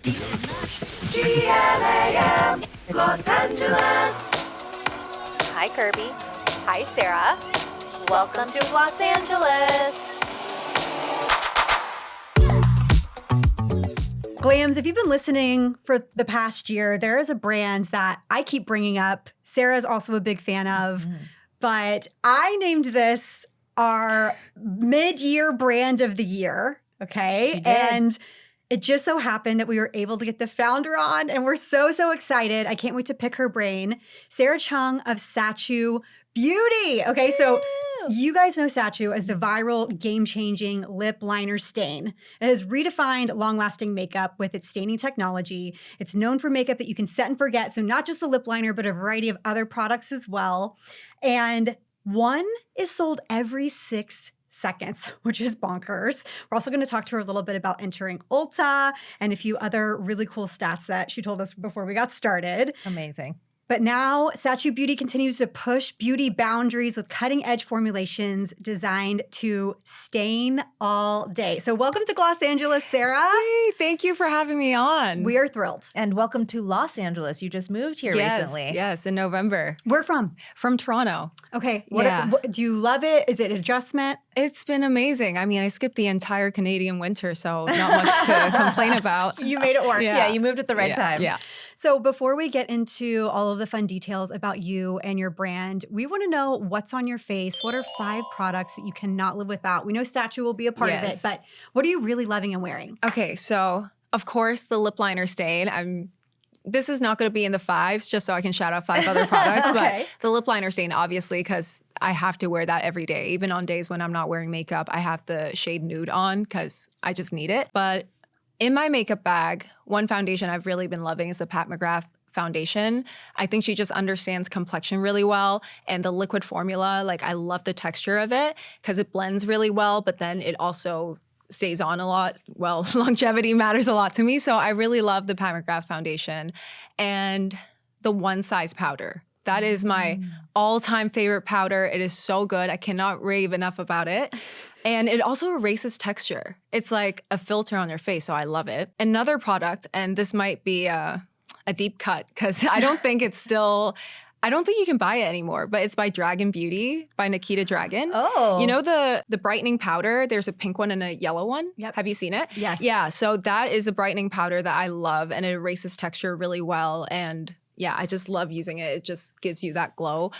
GLAM, Los Angeles. Hi, Kirbie. Hi, Sarah. Welcome to Los Angeles. Glams, if you've been listening for the past year, there is a brand that I keep bringing up. Sarah's also a big fan of, but I named this our mid-year brand of the year, okay? And it just so happened that we were able to get the founder on, and we're so excited. I can't wait to pick her brain. Sarah Cheung of Sacheu Beauty. Okay, so you guys know Satchu as the viral, game-changing lip liner stain. It has redefined long-lasting makeup with its staining technology. It's known for makeup that you can set and forget, so not just the lip liner, but a variety of other products as well. And one is sold every 6 seconds, which is bonkers. We're also going to talk to her a little bit about entering Ulta and a few other really cool stats that she told us before we got started. Amazing. But now, Sacheu Beauty continues to push beauty boundaries with cutting-edge formulations designed to stain all day. So welcome to Los Angeles, Sarah. Hey, thank you for having me on. We are thrilled. And welcome to Los Angeles. You just moved here recently. Yes, in November. Where from? From Toronto. Okay. Yeah. What, do you love it? Is it an adjustment? It's been amazing. I mean, I skipped the entire Canadian winter, so not much to complain about. You made it work. Yeah, you moved at the right time. Yeah. So before we get into all of the fun details about you and your brand, we want to know what's on your face. What are 5 products that you cannot live without? We know Satchu will be a part of it, but what are you really loving and wearing? Okay, so of course the lip liner stain. This is not going to be in the 5s, just so I can shout out 5 other products. Okay. But the lip liner stain, obviously, because I have to wear that every day. Even on days when I'm not wearing makeup, I have the shade nude on because I just need it. But in my makeup bag, one foundation I've really been loving is the Pat McGrath foundation. I think she just understands complexion really well. And the liquid formula, like I love the texture of it because it blends really well, but then it also stays on a lot. Well, longevity matters a lot to me. So I really love the Pat McGrath foundation and the One Size powder. That is my all-time favorite powder. It is so good. I cannot rave enough about it. And it also erases texture. It's like a filter on your face, so I love it. Another product, and this might be a deep cut because I don't think you can buy it anymore, but it's by Dragon Beauty, by Nikita Dragon. Oh. You know the brightening powder? There's a pink one and a yellow one. Yep. Have you seen it? Yes. Yeah, so that is a brightening powder that I love, and it erases texture really well. And yeah, I just love using it. It just gives you that glow.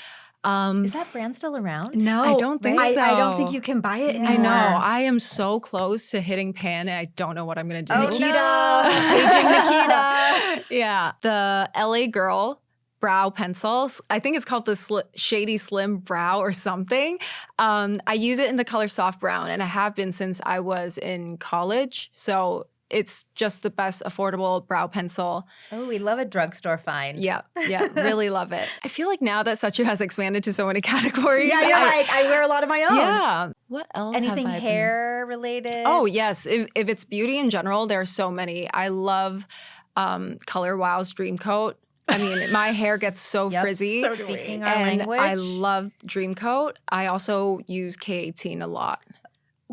Is that brand still around? No. I don't think so. I don't think you can buy it anymore. I know. I am so close to hitting pan, and I don't know what I'm going to do. Nikita. Aging Nikita. Yeah. The LA Girl brow pencil. I think it's called the Shady Slim Brow or something. I use it in the color soft brown, and I have been since I was in college. So it's just the best affordable brow pencil. Oh, we love a drugstore find. Yeah, really love it. I feel like now that Satchu has expanded to so many categories. Yeah, you're like, I wear a lot of my own. Yeah. What else Anything have I been- hair related? Oh, yes. If it's beauty in general, there are so many. I love Color Wow's Dream Coat. I mean, my hair gets so frizzy. So do we. Speaking our and language. I love Dream Coat. I also use K18 a lot.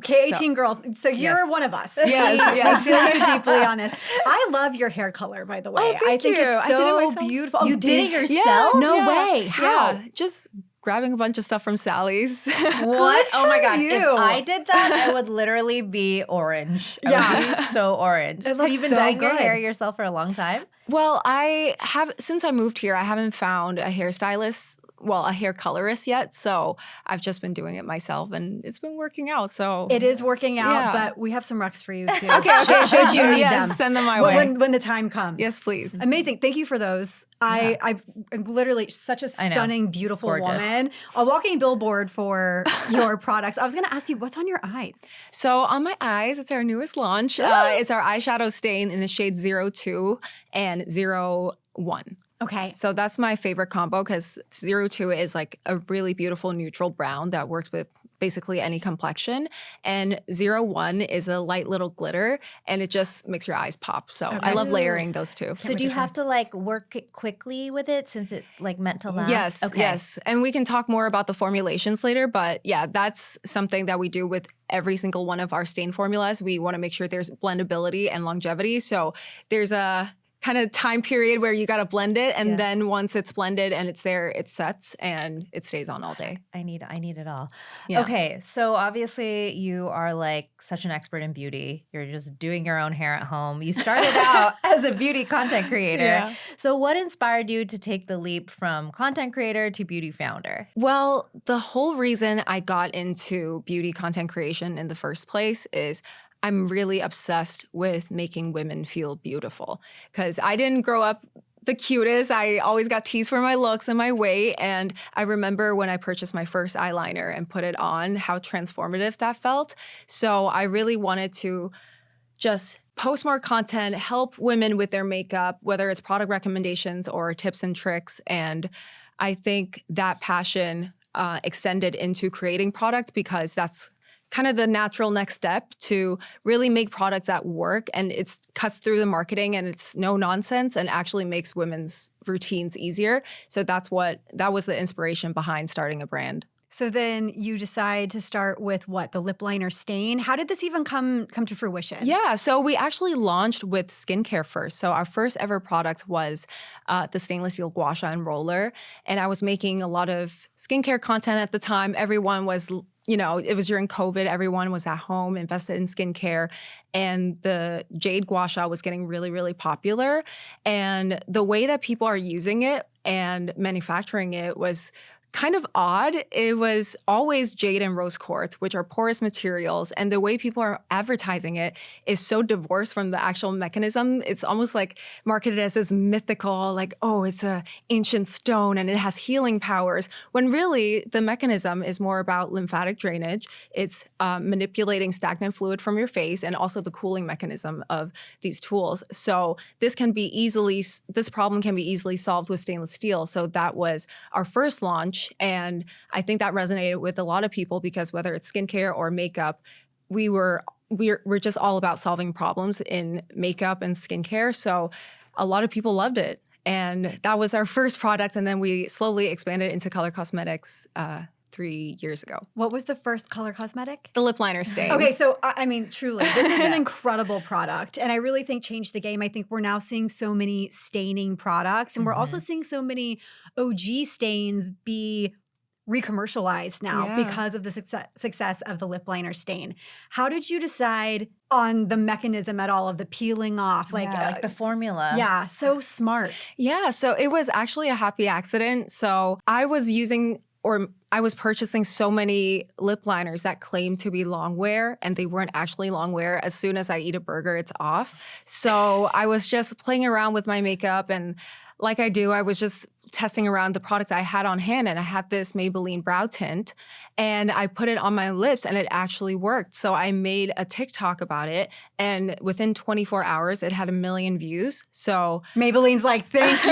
K18 girls. So you're Yes. one of us. Yes. We feel you deeply on this. I love your hair color, by the way. Oh, thank I think you. it's I did it so myself. beautiful. You Oh, did it yourself? Yeah, No yeah. way. How? Yeah, just grabbing a bunch of stuff from Sally's. What? Oh my for God. you. If I did that, I would literally be orange. I would be so orange. It Have looks you been so dyeing your good. hair yourself for a long time? Well, since I moved here, I haven't found a hairstylist, a hair colorist yet. So I've just been doing it myself, and it's been working out. So It is working out, Yeah. but we have some recs for you too. Okay. Should you need Yes, them. send them my way. When the time comes. Yes, please. Amazing. Thank you for those. I'm literally such a I know. stunning, beautiful Gorgeous. woman. A walking billboard for your products. I was going to ask you, what's on your eyes? So on my eyes, it's our newest launch. It's our eyeshadow stain in the shade 02 and 01. Okay. So that's my favorite combo because 02 is like a really beautiful neutral brown that works with basically any complexion. And 01 is a light little glitter, and it just makes your eyes pop. So I love layering those two. So do you have to like work it quickly with it since it's like meant to last? Yes, yes. And we can talk more about the formulations later, but yeah, that's something that we do with every single one of our stain formulas. We want to make sure there's blendability and longevity. So there's a kind of time period where you got to blend it, and then once it's blended and it's there, it sets and it stays on all day. I need it all. Yeah. Okay, so obviously you are like such an expert in beauty. You're just doing your own hair at home. You started out as a beauty content creator. Yeah. So what inspired you to take the leap from content creator to beauty founder? Well, the whole reason I got into beauty content creation in the first place is I'm really obsessed with making women feel beautiful, because I didn't grow up the cutest. I always got teased for my looks and my weight. And I remember when I purchased my first eyeliner and put it on, how transformative that felt. So I really wanted to just post more content, help women with their makeup, whether it's product recommendations or tips and tricks. And I think that passion extended into creating products, because that's kind of the natural next step to really make products that work, and it cuts through the marketing and it's no nonsense and actually makes women's routines easier. So that was the inspiration behind starting a brand. So then you decide to start with what? The lip liner stain? How did this even come to fruition? Yeah, so we actually launched with skincare first. So our first ever product was the stainless steel gua sha and roller. And I was making a lot of skincare content at the time. Everyone was, it was during COVID. Everyone was at home, invested in skincare. And the jade gua sha was getting really, really popular. And the way that people are using it and manufacturing it was kind of odd. It was always jade and rose quartz, which are porous materials. And the way people are advertising it is so divorced from the actual mechanism. It's almost like marketed as this mythical, like, oh, it's an ancient stone and it has healing powers, when really the mechanism is more about lymphatic drainage. It's manipulating stagnant fluid from your face, and also the cooling mechanism of these tools. So this problem can be easily solved with stainless steel. So that was our first launch. And I think that resonated with a lot of people, because whether it's skincare or makeup, we're just all about solving problems in makeup and skincare. So a lot of people loved it. And that was our first product. And then we slowly expanded into color cosmetics 3 years ago. What was the first color cosmetic? The lip liner stain. Okay, so I mean, truly, this is an incredible product. And I really think changed the game. I think we're now seeing so many staining products, and we're also seeing so many OG stains be re-commercialized now because of the success of the lip liner stain. How did you decide on the mechanism at all of the peeling off? Like the formula. Yeah, so smart. Yeah, so it was actually a happy accident. So I was purchasing so many lip liners that claimed to be long wear, and they weren't actually long wear. As soon as I eat a burger, it's off. So I was just playing around with my makeup, and like I do, I was just testing around the products I had on hand, and I had this Maybelline brow tint, and I put it on my lips and it actually worked. So I made a TikTok about it, and within 24 hours, it had 1 million views. So Maybelline's like, thank you.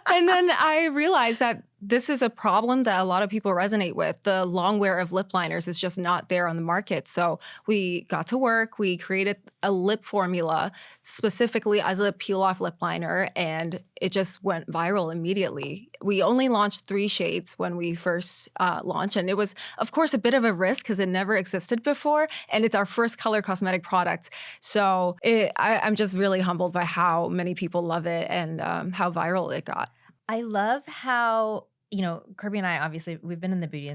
And then I realized that this is a problem that a lot of people resonate with. The long wear of lip liners is just not there on the market. So we got to work. We created a lip formula specifically as a peel-off lip liner, and it just went viral immediately. We only launched 3 shades when we first launched, and it was, of course, a bit of a risk because it never existed before, and it's our first color cosmetic product. So I'm just really humbled by how many people love it and how viral it got. I love how, Kirbie and I, obviously, we've been in the beauty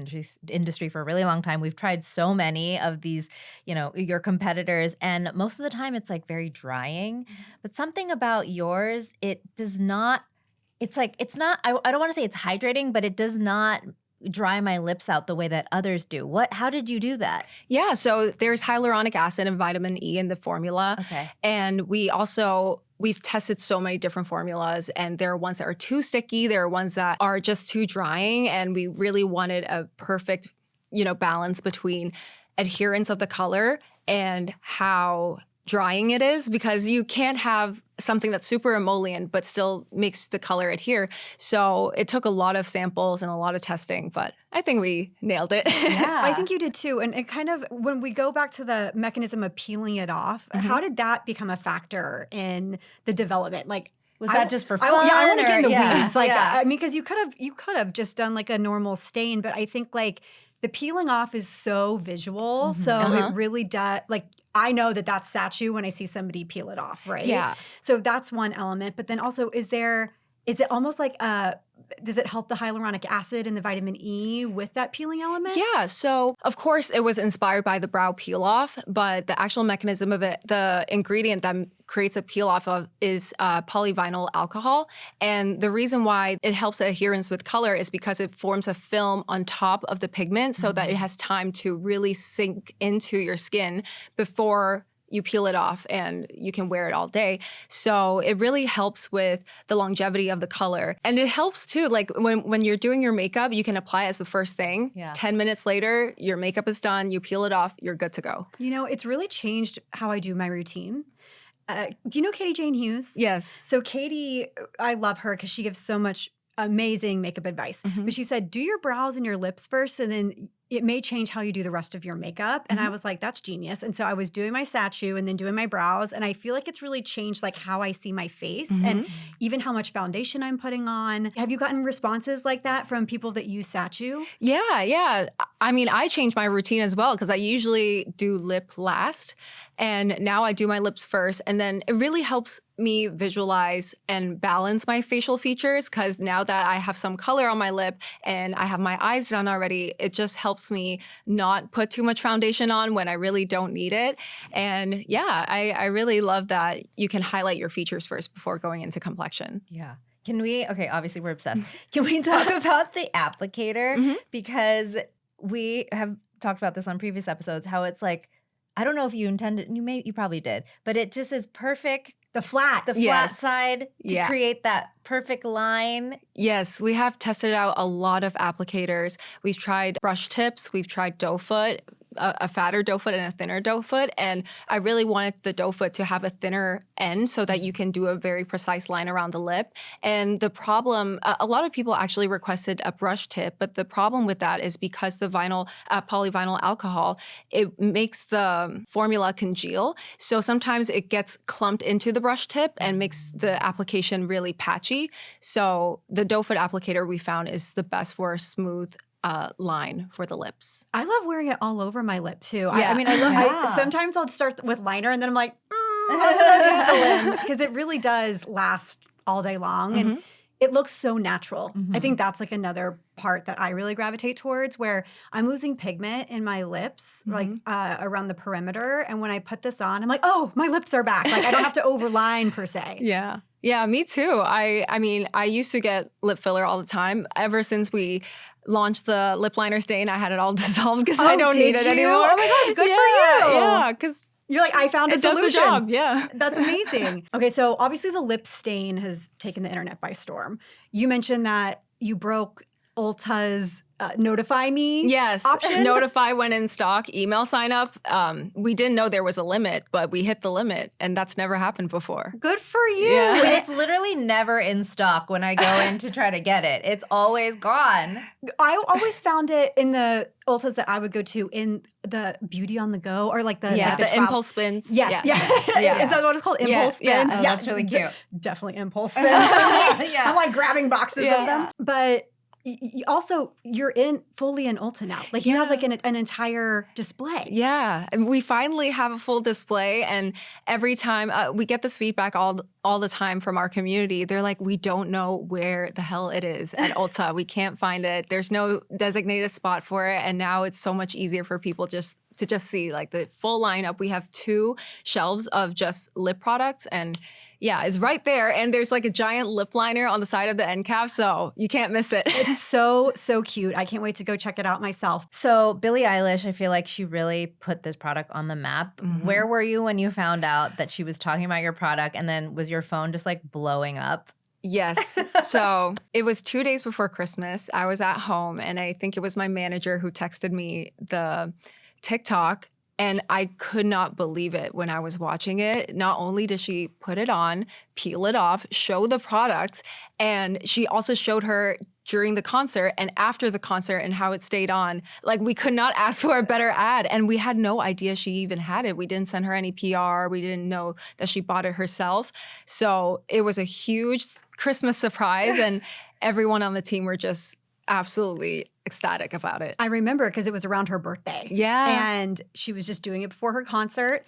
industry for a really long time. We've tried so many of these, your competitors, and most of the time it's like very drying. But something about yours, it does not, I don't want to say it's hydrating, but it does not dry my lips out the way that others do. How did you do that? Yeah, so there's hyaluronic acid and vitamin E in the formula. Okay. And we've tested so many different formulas, and there are ones that are too sticky, there are ones that are just too drying, and we really wanted a perfect, balance between adherence of the color and how drying it is, because you can't have something that's super emollient but still makes the color adhere. So it took a lot of samples and a lot of testing, but I think we nailed it. Yeah. I think you did too. And it kind of, when we go back to the mechanism of peeling it off, how did that become a factor in the development? Like, Was that just for fun? I want to get in the or- weeds. Like, yeah. I mean, because you could have just done like a normal stain, but I think like the peeling off is so visual, so it really does. Like, I know that that's Satchu when I see somebody peel it off, right? Yeah. So that's one element. But then also, is it almost like does it help the hyaluronic acid and the vitamin E with that peeling element? Yeah, so of course it was inspired by the brow peel off, but the actual mechanism of it, the ingredient that creates a peel off of is polyvinyl alcohol. And the reason why it helps adherence with color is because it forms a film on top of the pigment so that it has time to really sink into your skin before you peel it off and you can wear it all day. So it really helps with the longevity of the color. And it helps too, like when you're doing your makeup, you can apply it as the first thing. Yeah. 10 minutes later, your makeup is done, you peel it off, you're good to go. You know, it's really changed how I do my routine. Do you know Katie Jane Hughes? Yes. So Katie, I love her because she gives so much amazing makeup advice. But she said, do your brows and your lips first, and then it may change how you do the rest of your makeup. And I was like, that's genius. And so I was doing my Satchu and then doing my brows. And I feel like it's really changed like how I see my face and even how much foundation I'm putting on. Have you gotten responses like that from people that use Satchu? Yeah. I mean, I changed my routine as well because I usually do lip last. And now I do my lips first. And then it really helps me visualize and balance my facial features because now that I have some color on my lip and I have my eyes done already, it just helps me not put too much foundation on when I really don't need it. And yeah, I really love that you can highlight your features first before going into complexion. Yeah. Can we, okay, obviously we're obsessed. Can we talk about the applicator? Because we have talked about this on previous episodes, how it's like, I don't know if you intended, you probably did, but it just is perfect. The flat. Flat side to Yeah. create that perfect line. Yes, we have tested out a lot of applicators. We've tried brush tips, we've tried doe foot, a fatter doe foot and a thinner doe foot. And I really wanted the doe foot to have a thinner end so that you can do a very precise line around the lip. And the problem, a lot of people actually requested a brush tip, but the problem with that is because the polyvinyl alcohol, it makes the formula congeal. So sometimes it gets clumped into the brush tip and makes the application really patchy. So the doe foot applicator we found is the best for a smooth line for the lips. I love wearing it all over my lip too. Yeah. I mean, sometimes I'll start with liner and then I'm like, I'm gonna just fill in because it really does last all day long and it looks so natural. I think that's like another part that I really gravitate towards where I'm losing pigment in my lips, like around the perimeter. And when I put this on, I'm like, oh, my lips are back. Like I don't have to overline per se. Yeah, me too. I mean, I used to get lip filler all the time. Ever since we launched the lip liner stain, I had it all dissolved because I don't need did it you? anymore. Oh my gosh, good for you. Yeah, because You're like, I found a it does solution. the job. Yeah. That's amazing. Okay, so obviously the lip stain has taken the internet by storm. You mentioned that you broke Ulta's notify me Yes, option. notify when in stock, email sign up. We didn't know there was a limit, but we hit the limit, and that's never happened before. Good for you. Yeah. It's literally never in stock when I go in to try to get it. It's always gone. I always found it in the Ultas that I would go to in the Beauty on the Go or like the like the travel- impulse spins. Yes, yeah. Yeah. Is that what it's called? Impulse Yeah, spins? Oh, that's really cute. Definitely impulse spins. Yeah. I'm like grabbing boxes Yeah. of them. But also, you're fully in Ulta now. Like you have like an entire display. Yeah, and we finally have a full display, and every time we get this feedback all the time from our community, they're like, we don't know where the hell it is at Ulta. We can't find it. There's no designated spot for it, and now it's so much easier for people to just see like the full lineup. We have 2 shelves of just lip products, and yeah, it's right there. And there's like a giant lip liner on the side of the end cap, so you can't miss it. It's so cute. I can't wait to go check it out myself. So Billie Eilish, I feel like she really put this product on the map. Where were you when you found out that she was talking about your product? And then was your phone just like blowing up? Yes. So it was 2 days before Christmas. I was at home, and I think it was my manager who texted me the TikTok And I could not believe it when I was watching it. Not only did she put it on, peel it off, show the product, and she also showed her during the concert and after the concert and how it stayed on. Like, we could not ask for a better ad. And we had no idea she even had it. We didn't send her any PR. We didn't know that she bought it herself. So it was a huge Christmas surprise. And everyone on the team were just absolutely ecstatic about it. I remember because it was around her birthday. Yeah. And she was just doing it before her concert.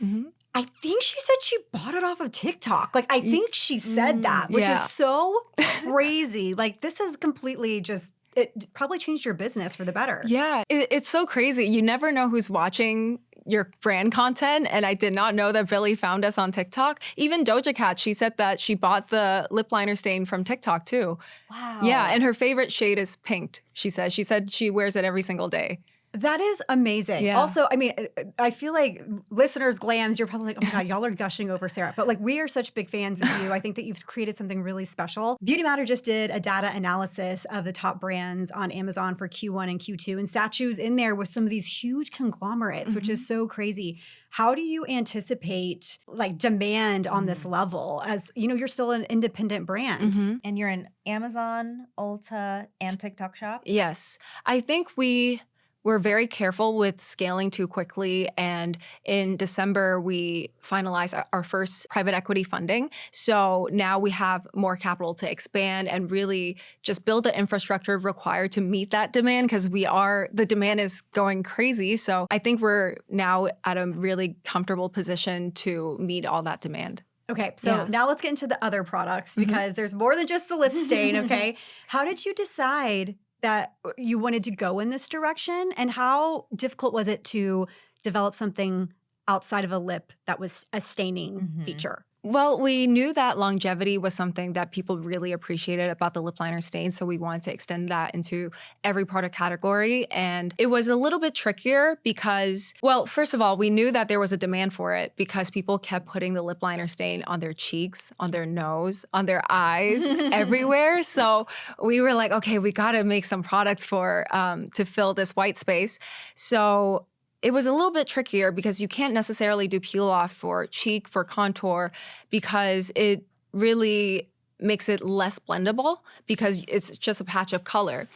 I think she said she bought it off of TikTok. Like, I think she said that, which is so crazy. Like, this has completely just, it probably changed your business for the better. Yeah, it's so crazy. You never know who's watching your brand content. And I did not know that Billie found us on TikTok. Even Doja Cat, she said that she bought the lip liner stain from TikTok too. Wow. Yeah, and her favorite shade is pink, she says. She said she wears it every single day. That is amazing. Yeah. Also, I mean, I feel like listeners, glams, you're probably like, oh my God, y'all are gushing over Sarah. But like, we are such big fans of you. I think that you've created something really special. Beauty Matter just did a data analysis of the top brands on Amazon for Q1 and Q2. And Satchu's in there with some of these huge conglomerates, which is so crazy. How do you anticipate like demand on this level? As you know, you're still an independent brand. And you're in Amazon, Ulta, and TikTok Shop? Yes. I think we're very careful with scaling too quickly. And in December, we finalized our first private equity funding. So now we have more capital to expand and really just build the infrastructure required to meet that demand, because the demand is going crazy. So I think we're now at a really comfortable position to meet all that demand. Okay, so now let's get into the other products, because there's more than just the lip stain, okay? How did you decide that you wanted to go in this direction, and how difficult was it to develop something outside of a lip that was a staining feature? Well, we knew that longevity was something that people really appreciated about the lip liner stain, so we wanted to extend that into every product category. And it was a little bit trickier because, well, first of all, we knew that there was a demand for it because people kept putting the lip liner stain on their cheeks, on their nose, on their eyes, everywhere. So we were like, okay, we got to make some products for to fill this white space. So it was a little bit trickier because you can't necessarily do peel off for cheek, for contour, because it really makes it less blendable because it's just a patch of color.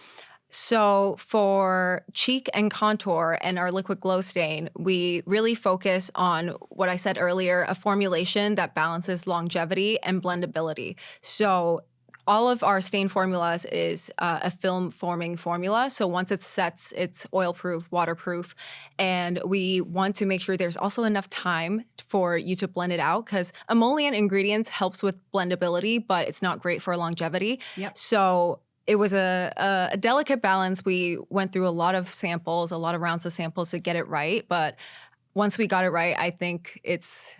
So for cheek and contour and our liquid glow stain, we really focus on what I said earlier, a formulation that balances longevity and blendability. So all of our stain formulas is a film forming formula. So once it sets, it's oil-proof, waterproof. And we want to make sure there's also enough time for you to blend it out, because emollient ingredients helps with blendability, but it's not great for longevity. So it was a delicate balance. We went through a lot of samples, a lot of rounds of samples to get it right. But once we got it right, I think it's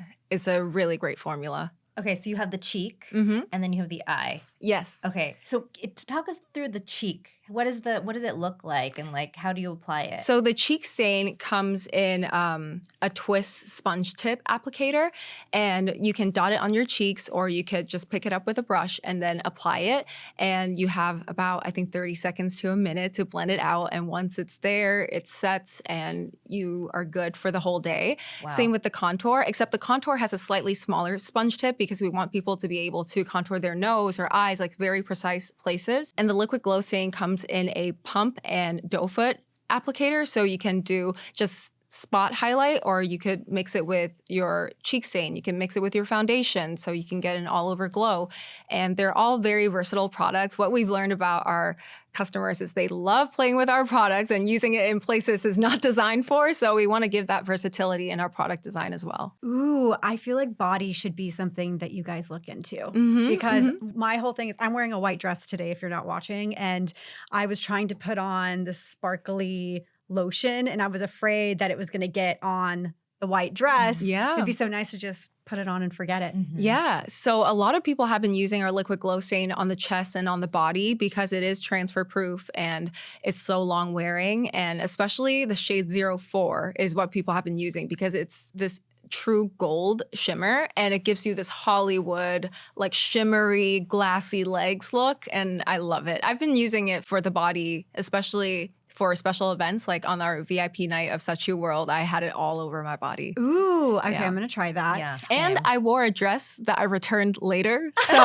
a really great formula. Okay, so you have the cheek, and then you have the eye. Yes. Okay, so talk us through the cheek. What does it look like, and like how do you apply it? So the cheek stain comes in a twist sponge tip applicator, and you can dot it on your cheeks, or you could just pick it up with a brush and then apply it. And you have about, I think, 30 seconds to a minute to blend it out. And once it's there, it sets, and you are good for the whole day. Wow. Same with the contour, except the contour has a slightly smaller sponge tip because we want people to be able to contour their nose or eyes, like very precise places. And the liquid glow stain comes in a pump and doe foot applicator, so you can do just spot highlight, or you could mix it with your cheek stain. You can mix it with your foundation, so you can get an all-over glow. And they're all very versatile products. What we've learned about our customers is they love playing with our products, and using it in places is not designed for. So we want to give that versatility in our product design as well. Ooh, I feel like body should be something that you guys look into, because my whole thing is I'm wearing a white dress today, if you're not watching, and I was trying to put on this sparkly lotion, and I was afraid that it was going to get on the white dress. Yeah. It'd be so nice to just put it on and forget it. Yeah. So a lot of people have been using our liquid glow stain on the chest and on the body because it is transfer proof and it's so long wearing. And especially the shade 04 is what people have been using because it's this true gold shimmer, and it gives you this Hollywood, like shimmery, glassy legs look. And I love it. I've been using it for the body, especially for special events, like on our VIP night of Satchu World, I had it all over my body. Ooh, okay, Yeah. I'm gonna try that. Yeah. And same. I wore a dress that I returned later. So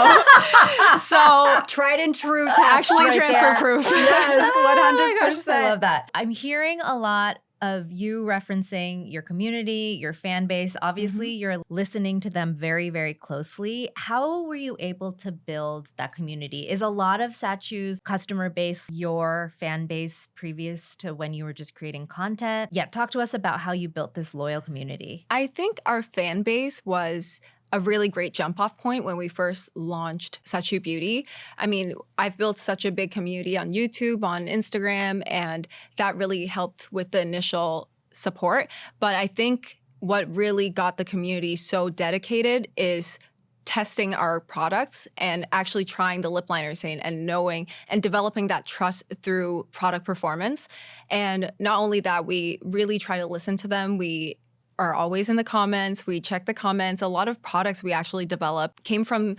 Tried and true test. actually right transfer there. proof. Yes, Oh my gosh, 100%. I love that. I'm hearing a lot of you referencing your community, your fan base. Obviously, you're listening to them very, very closely. How were you able to build that community? Is a lot of Satchu's customer base your fan base previous to when you were just creating content? Yeah, talk to us about how you built this loyal community. I think our fan base was a really great jump off point when we first launched Sacheu Beauty. I mean, I've built such a big community on YouTube, on Instagram, and that really helped with the initial support. But I think what really got the community so dedicated is testing our products and actually trying the lip liner shade and knowing and developing that trust through product performance. And not only that, we really try to listen to them. We are always in the comments. We check the comments. A lot of products we actually developed came from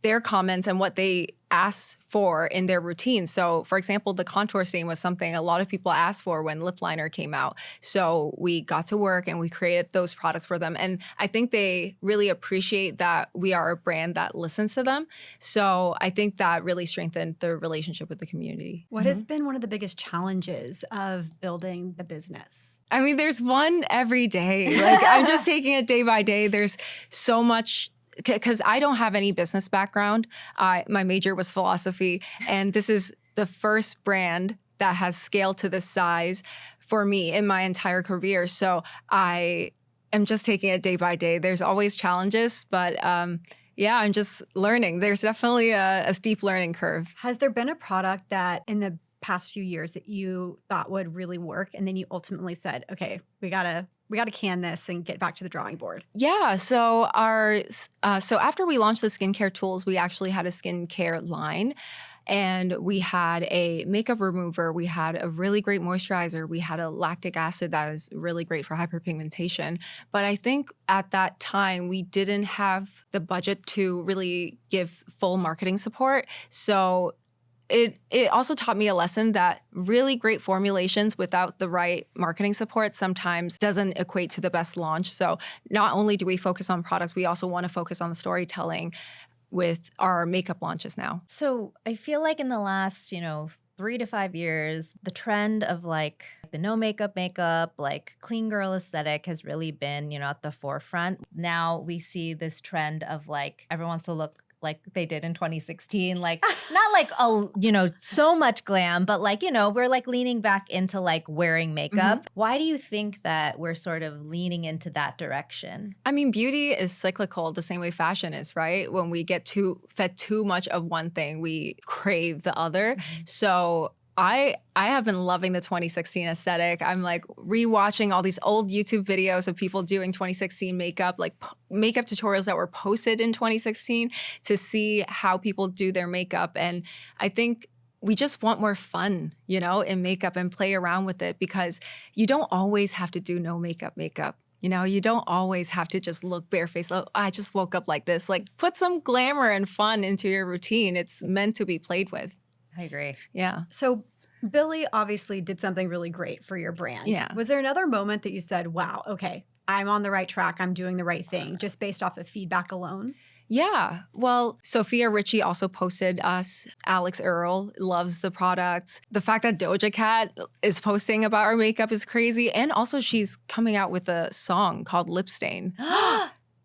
their comments and what they asked for in their routine. So, for example, the contour stain was something a lot of people asked for when lip liner came out. So we got to work and we created those products for them. And I think they really appreciate that we are a brand that listens to them. So I think that really strengthened the relationship with the community. What has been one of the biggest challenges of building the business? I mean, there's one every day. Like, I'm just taking it day by day. There's so much because I don't have any business background. My major was philosophy, and this is the first brand that has scaled to this size for me in my entire career. So I am just taking it day by day. There's always challenges, but yeah, I'm just learning. There's definitely a steep learning curve. Has there been a product that in the past few years that you thought would really work, and then you ultimately said, okay, we gotta can this and get back to the drawing board? Yeah. So so after we launched the skincare tools, we actually had a skincare line. And we had a makeup remover. We had a really great moisturizer. We had a lactic acid that was really great for hyperpigmentation. But I think at that time, we didn't have the budget to really give full marketing support. So it also taught me a lesson that really great formulations without the right marketing support sometimes doesn't equate to the best launch. So not only do we focus on products, we also want to focus on the storytelling with our makeup launches now. So I feel like in the last, 3 to 5 years, the trend of like the no makeup, like clean girl aesthetic has really been, at the forefront. Now we see this trend of like everyone wants to look like they did in 2016, like not like, so much glam, but like, we're like leaning back into like wearing makeup. Why do you think that we're sort of leaning into that direction? I mean, beauty is cyclical the same way fashion is, right? When we get fed too much of one thing, we crave the other. So I have been loving the 2016 aesthetic. I'm like rewatching all these old YouTube videos of people doing 2016 makeup, like makeup tutorials that were posted in 2016 to see how people do their makeup. And I think we just want more fun, in makeup and play around with it because you don't always have to do no makeup. You don't always have to just look barefaced. Oh, I just woke up like this. Like put some glamour and fun into your routine. It's meant to be played with. I agree. Yeah. So Billie obviously did something really great for your brand. Yeah. Was there another moment that you said, wow, okay, I'm on the right track, I'm doing the right thing, just based off of feedback alone? Yeah. Well, Sophia Richie also posted us. Alex Earl loves the products. The fact that Doja Cat is posting about our makeup is crazy. And also she's coming out with a song called Lip Stain.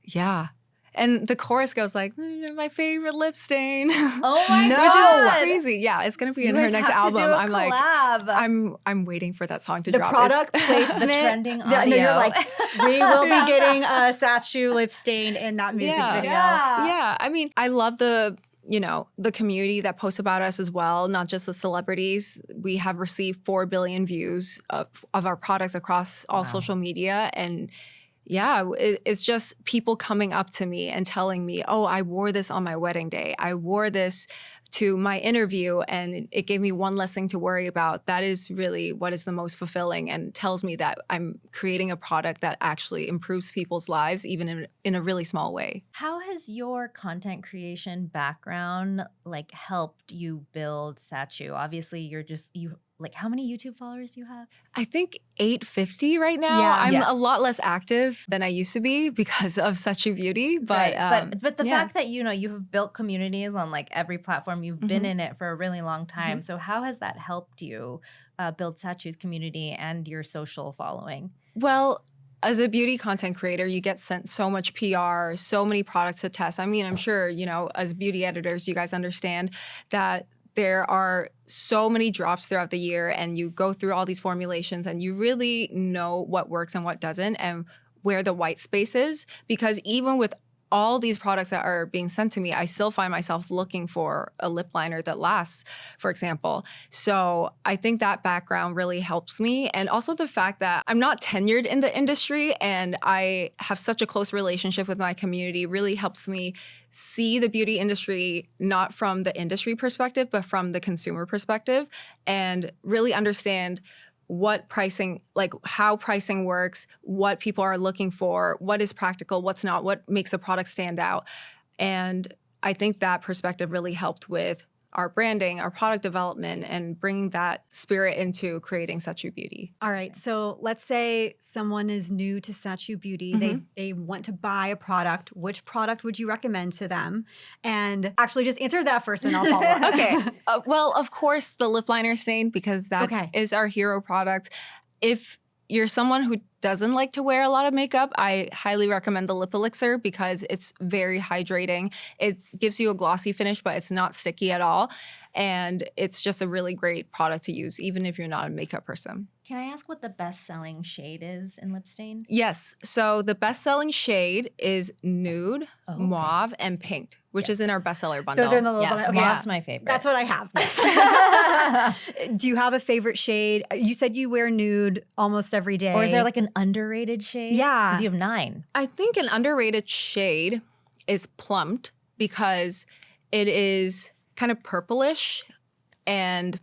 Yeah. And the chorus goes like, my favorite lip stain. Oh my Which God. is crazy. Yeah, it's gonna be in You her guys next have to album. do a I'm like, collab. I'm waiting for that song to The drop. product The placement. trending Yeah, no, you're audio. like, we will be getting a Satchu lip stain in that music video. Yeah. I mean, I love the community that posts about us as well, not just the celebrities. We have received 4 billion views of our products across all social media. And yeah, it's just people coming up to me and telling me, oh, I wore this on my wedding day. I wore this to my interview and it gave me one less thing to worry about. That is really what is the most fulfilling and tells me that I'm creating a product that actually improves people's lives, even in a really small way. How has your content creation background like helped you build Satchu? Obviously, you like how many YouTube followers do you have? I think 850 right now. Yeah. I'm Yeah. a lot less active than I used to be because of Sacheu Beauty. But but the yeah. fact that you have built communities on like every platform, you've been in it for a really long time. So how has that helped you build Satchu's community and your social following? Well, as a beauty content creator, you get sent so much PR, so many products to test. I mean, I'm sure, as beauty editors, you guys understand that there are so many drops throughout the year and you go through all these formulations and you really know what works and what doesn't and where the white space is. Because even with all these products that are being sent to me, I still find myself looking for a lip liner that lasts, for example. So I think that background really helps me. And also the fact that I'm not tenured in the industry and I have such a close relationship with my community really helps me see the beauty industry not from the industry perspective, but from the consumer perspective and really understand what pricing, like how pricing works, what people are looking for, what is practical, what's not, what makes a product stand out. And I think that perspective really helped with our branding, our product development, and bringing that spirit into creating Sacheu Beauty. All right. So let's say someone is new to Sacheu Beauty. They want to buy a product. Which product would you recommend to them? And actually just answer that first and I'll follow up. Okay. Well, of course, the lip liner stain, because that is our hero product. If you're someone who doesn't like to wear a lot of makeup, I highly recommend the lip elixir because it's very hydrating. It gives you a glossy finish, but it's not sticky at all. And it's just a really great product to use, even if you're not a makeup person. Can I ask what the best-selling shade is in lip stain? Yes. So the best-selling shade is nude, mauve, and pink, which is in our bestseller bundle. Those are in the little bundle. Okay. Mauve's my favorite. That's what I have. Do you have a favorite shade? You said you wear nude almost every day. Or is there like an underrated shade? Yeah. Because you have 9. I think an underrated shade is plumped because it is kind of purplish and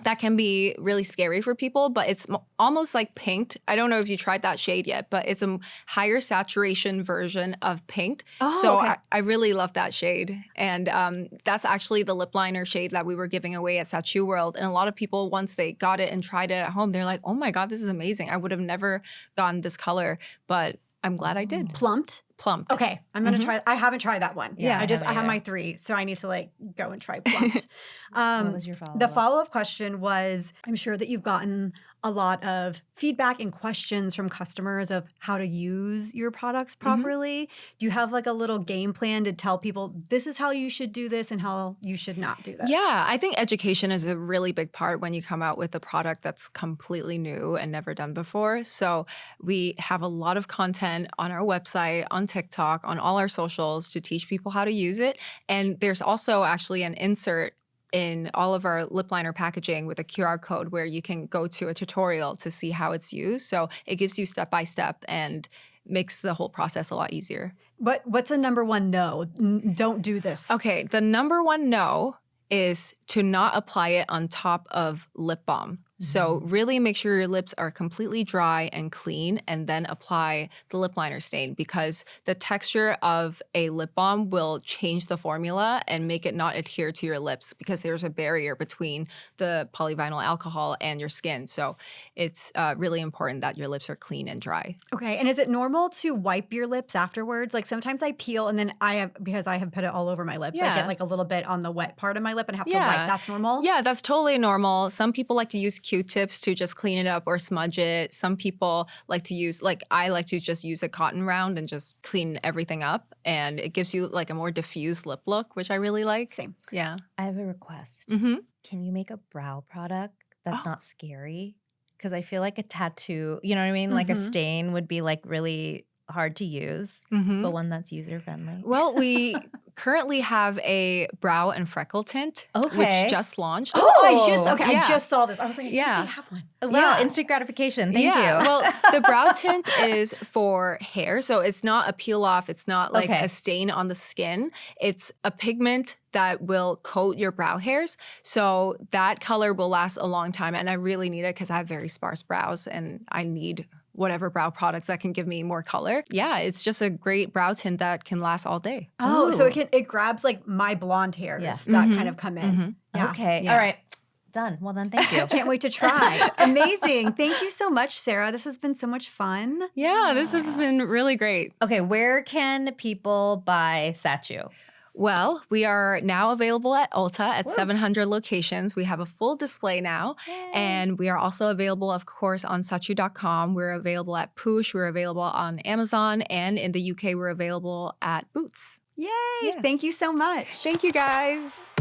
that can be really scary for people, but it's almost like pink. I don't know if you tried that shade yet, but it's a higher saturation version of pink. I really love that shade. And that's actually the lip liner shade that we were giving away at Satchu World. And a lot of people, once they got it and tried it at home, they're like, oh my God, this is amazing. I would have never gotten this color, but I'm glad I did. Plumped? Plumped. Okay, I'm gonna try. I haven't tried that one. Yeah, I have my 3, so I need to like go and try plumped. What was your follow-up? The follow-up question was, I'm sure that you've gotten a lot of feedback and questions from customers of how to use your products properly. Do you have like a little game plan to tell people this is how you should do this and how you should not do this? Yeah, I think education is a really big part when you come out with a product that's completely new and never done before. So we have a lot of content on our website, on TikTok, on all our socials to teach people how to use it. And there's also actually an insert in all of our lip liner packaging with a QR code where you can go to a tutorial to see how it's used. So it gives you step by step and makes the whole process a lot easier. But what's a number one no? Don't do this. Okay, the number one no is to not apply it on top of lip balm. So really make sure your lips are completely dry and clean and then apply the lip liner stain because the texture of a lip balm will change the formula and make it not adhere to your lips because there's a barrier between the polyvinyl alcohol and your skin. So it's really important that your lips are clean and dry. Okay, and is it normal to wipe your lips afterwards? Like sometimes I peel and then because I have put it all over my lips, I get like a little bit on the wet part of my lip and have to wipe. That's normal? Yeah, that's totally normal. Some people like to use Q-tips to just clean it up or smudge it. Some people like to use, like I like to just use a cotton round and just clean everything up. And it gives you like a more diffused lip look, which I really like. Same. Yeah. I have a request. Can you make a brow product that's not scary? Because I feel like a tattoo, you know what I mean? Like a stain would be like really hard to use, but one that's user-friendly. Well, we currently have a brow and freckle tint, which just launched. I just saw this. I was like, I think they have one. Wow, instant gratification. Thank you. Well, the brow tint is for hair. So it's not a peel off. It's not like a stain on the skin. It's a pigment that will coat your brow hairs. So that color will last a long time. And I really need it because I have very sparse brows and I need whatever brow products that can give me more color. Yeah, it's just a great brow tint that can last all day. Oh, so it grabs like my blonde hairs that kind of come in. Okay. All right. Done. Well, then, thank you. Can't wait to try. Amazing. Thank you so much, Sarah. This has been so much fun. Yeah, this has been really great. Okay, where can people buy Satchu? Well, we are now available at Ulta at 700 locations. We have a full display now. And we are also available, of course, on Satchu.com. We're available at Poosh. We're available on Amazon. And in the UK, we're available at Boots. Yay. Thank you so much. Thank you, guys.